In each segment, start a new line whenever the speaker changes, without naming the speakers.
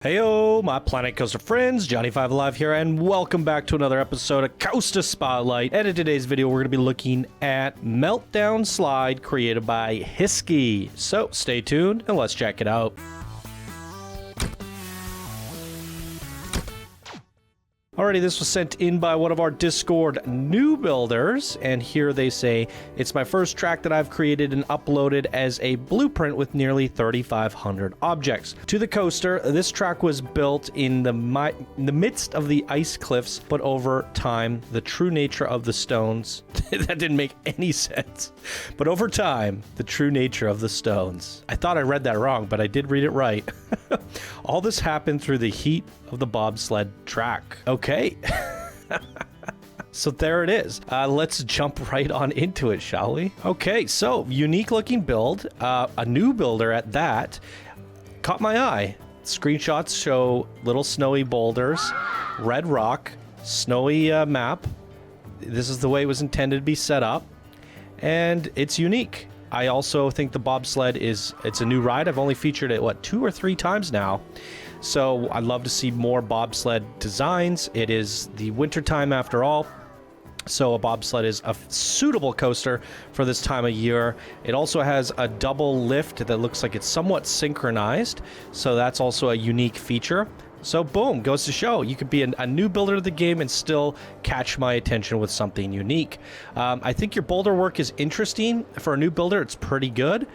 Heyo, my Planet Coaster friends, Johnny5 Alive here, and welcome back to another episode of Coaster Spotlight. And in today's video, we're going to be looking at Meltdown Slide created by Hiski. So stay tuned and let's check it out. Alrighty, this was sent in by one of our Discord new builders, and here they say, it's my first track that I've created and uploaded as a blueprint with nearly 3,500 objects. To the coaster, this track was built in the midst of the ice cliffs, but over time, the true nature of the stones, that didn't make any sense, but over time, the true nature of the stones. I thought I read that wrong, but I did read it right. All this happened through the heat of the bobsled track. Okay. So there it is. Let's jump right on into it, shall we? Okay, so unique looking build, a new builder at that. Caught my eye. Screenshots show little snowy boulders, red rock, snowy map. This is the way it was intended to be set up, and it's unique. I also think the bobsled it's a new ride. I've only featured it, what, 2 or 3 times now. So I'd love to see more bobsled designs. It is the winter time after all, so a bobsled is a suitable coaster for this time of year. It also has a double lift that looks like it's somewhat synchronized, so that's also a unique feature. So boom, goes to show you could be a new builder of the game and still catch my attention with something unique. I think your boulder work is interesting. For a new builder, it's pretty good.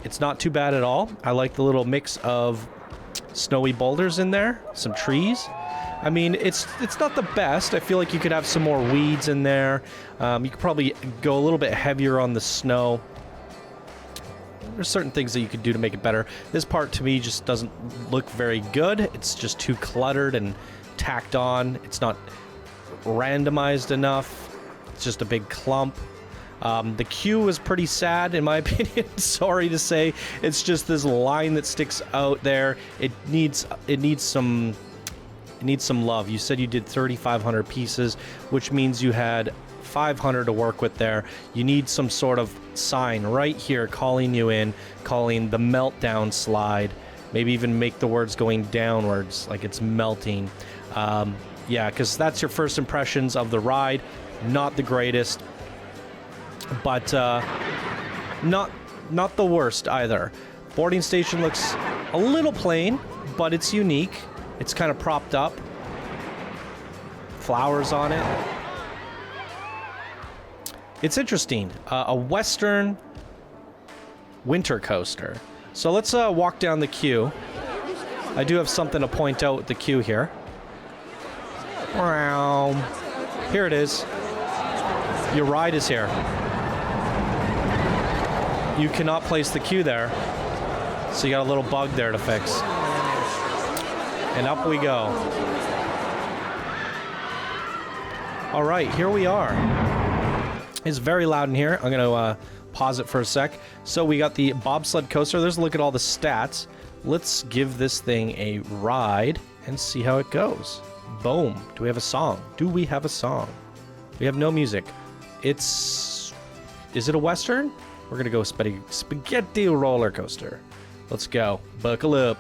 It's not too bad at all. I like the little mix of snowy boulders in there, some trees. I mean, it's not the best. I feel like you could have some more weeds in there. You could probably go a little bit heavier on the snow. There's certain things that you could do to make it better. This part to me just doesn't look very good. It's just too cluttered and tacked on. It's not randomized enough. It's just a big clump. The queue was pretty sad in my opinion. Sorry to say. It's just this line that sticks out there. It needs some love. You said you did 3,500 pieces, which means you had 500 to work with there. You need some sort of sign right here calling you in, calling the meltdown slide. Maybe even make the words going downwards like it's melting. Yeah, because that's your first impressions of the ride. Not the greatest, but not the worst either. Boarding station looks a little plain, but it's unique. It's kind of propped up. Flowers on it. It's interesting. A Western winter coaster. So let's walk down the queue. I do have something to point out with the queue here. Here it is. Your ride is here. You cannot place the queue there. So you got a little bug there to fix. And up we go. All right, here we are. It's very loud in here. I'm going to pause it for a sec. So we got the bobsled coaster. There's a look at all the stats. Let's give this thing a ride and see how it goes. Boom. Do we have a song? Do we have a song? We have no music. Is it a Western? We're going to go spaghetti roller coaster. Let's go. Buckle up.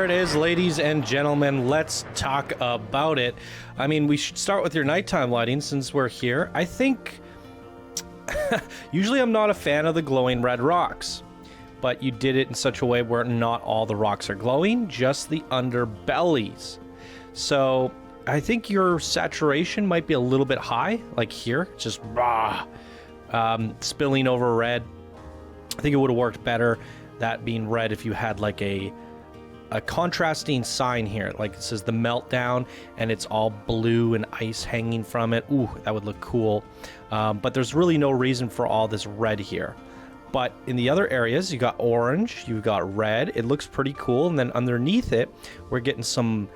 There it is, ladies and gentlemen. Let's talk about it. I mean, we should start with your nighttime lighting since we're here. I think... usually I'm not a fan of the glowing red rocks, but you did it in such a way where not all the rocks are glowing, just the underbellies. So I think your saturation might be a little bit high, like here, just spilling over red. I think it would have worked better, that being red, if you had like a contrasting sign here, like it says the meltdown and it's all blue and ice hanging from it. Ooh, that would look cool. But there's really no reason for all this red here. But in the other areas, you got orange, you've got red. It looks pretty cool. And then underneath it, we're getting some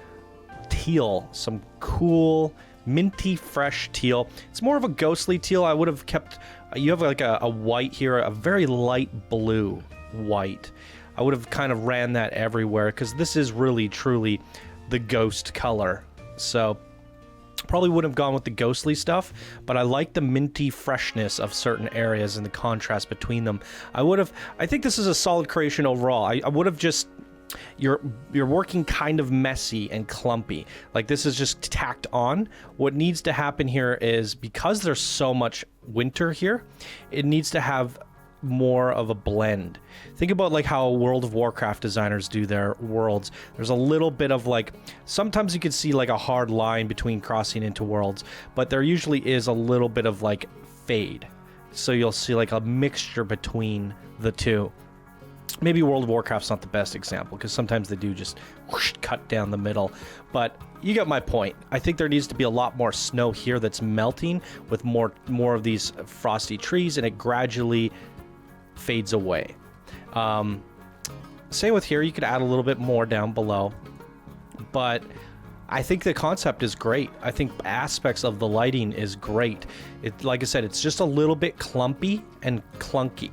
teal, some cool minty fresh teal. It's more of a ghostly teal. I would have kept, you have like a white here, a very light blue white. I would have kind of ran that everywhere because this is really truly the ghost color. So probably wouldn't have gone with the ghostly stuff, but I like the minty freshness of certain areas and the contrast between them. I think this is a solid creation overall. I would have just, you're working kind of messy and clumpy. Like this is just tacked on. What needs to happen here is, because there's so much winter here, it needs to have more of a blend. Think about like how World of Warcraft designers do their worlds. There's a little bit of like, sometimes you can see like a hard line between crossing into worlds, but there usually is a little bit of like fade. So you'll see like a mixture between the two. Maybe World of Warcraft's not the best example because sometimes they do just whoosh, cut down the middle, but you get my point. I think there needs to be a lot more snow here that's melting with more of these frosty trees, and it gradually fades away. Same with here, you could add a little bit more down below, but I think the concept is great. I think aspects of the lighting is great. Like I said, it's just a little bit clumpy and clunky,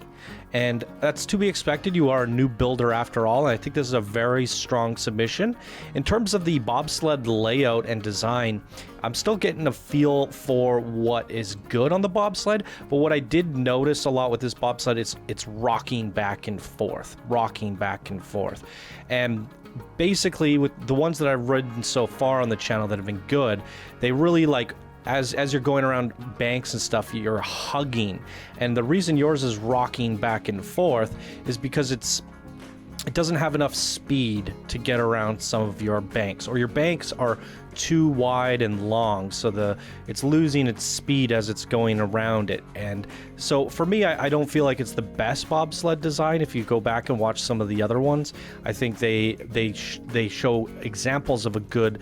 and that's to be expected. You are a new builder after all, and I think this is a very strong submission. In terms of the bobsled layout and design, I'm still getting a feel for what is good on the bobsled, but what I did notice a lot with this bobsled is it's rocking back and forth. And basically, with the ones that I've ridden so far on the channel that have been good, they really like, as you're going around banks and stuff, you're hugging. And the reason yours is rocking back and forth is because it doesn't have enough speed to get around some of your banks, or your banks are too wide and long, so it's losing its speed as it's going around it. And so for me, I don't feel like it's the best bobsled design. If you go back and watch some of the other ones, I think they show examples of a good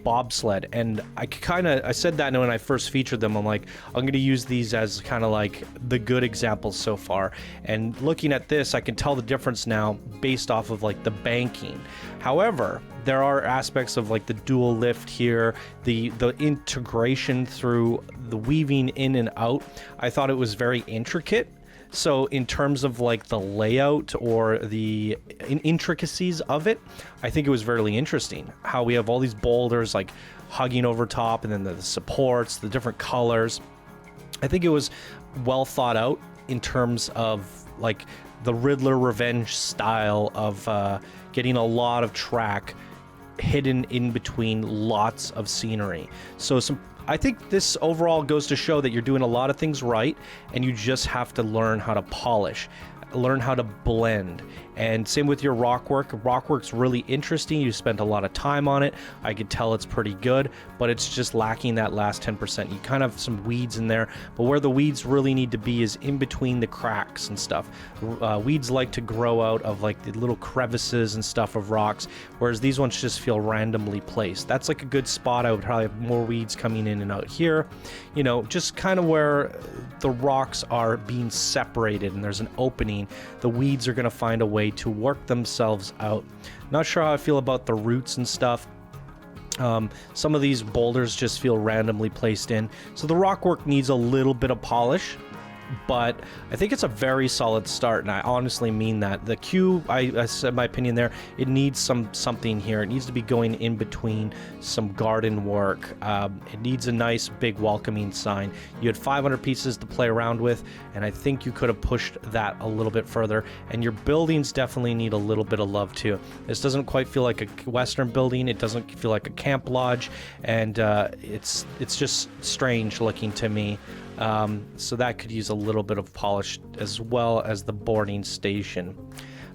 bobsled, and I said that when I first featured them. I'm like, I'm going to use these as kind of like the good examples so far, and looking at this, I can tell the difference now based off of like the banking. However, there are aspects of like the dual lift here, the integration through the weaving in and out. I thought it was very intricate. So in terms of like the layout or the intricacies of it, I think it was very interesting how we have all these boulders like hugging over top, and then the supports, the different colors. I think it was well thought out in terms of like the Riddler Revenge style of getting a lot of track hidden in between lots of scenery. So I think this overall goes to show that you're doing a lot of things right, and you just have to learn how to polish, learn how to blend. And same with your rock work. Rock work's really interesting. You spent a lot of time on it. I could tell it's pretty good, but it's just lacking that last 10%. You kind of have some weeds in there, but where the weeds really need to be is in between the cracks and stuff. Weeds like to grow out of like the little crevices and stuff of rocks, whereas these ones just feel randomly placed. That's like a good spot. I would probably have more weeds coming in and out here, you know, just kind of where the rocks are being separated and there's an opening. The weeds are going to find a way to work themselves out. Not sure how I feel about the roots and stuff. Some of these boulders just feel randomly placed in, so the rock work needs a little bit of polish, but I think it's a very solid start, and I honestly mean that. The queue, I said my opinion there, it needs something here. It needs to be going in between some garden work. It needs a nice big welcoming sign. You had 500 pieces to play around with, and I think you could have pushed that a little bit further, and your buildings definitely need a little bit of love too. This doesn't quite feel like a Western building. It doesn't feel like a camp lodge, and it's just strange looking to me. So that could use a little bit of polish, as well as the boarding station.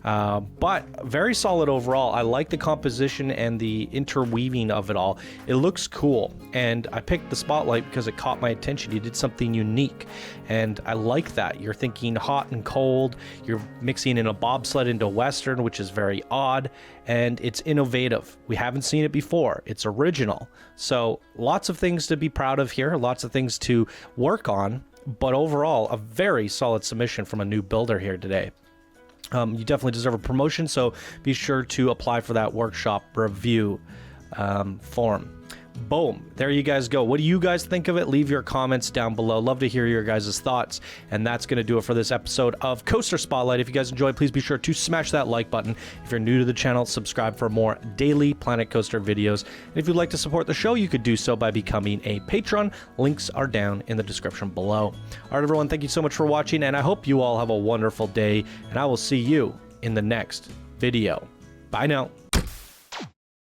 But very solid overall. I like the composition and the interweaving of it all. It looks cool, and I picked the Spotlight because it caught my attention. You did something unique, and I like that. You're thinking hot and cold. You're mixing in a bobsled into Western, which is very odd, and it's innovative. We haven't seen it before. It's original. So lots of things to be proud of here, lots of things to work on, but overall, a very solid submission from a new builder here today. You definitely deserve a promotion, so be sure to apply for that workshop review form. Boom. There you guys go. What do you guys think of it? Leave your comments down below. Love to hear your guys' thoughts. And that's going to do it for this episode of Coaster Spotlight. If you guys enjoyed, please be sure to smash that like button. If you're new to the channel, subscribe for more daily Planet Coaster videos. And if you'd like to support the show, you could do so by becoming a patron. Links are down in the description below. All right, everyone, thank you so much for watching, and I hope you all have a wonderful day, and I will see you in the next video. Bye now.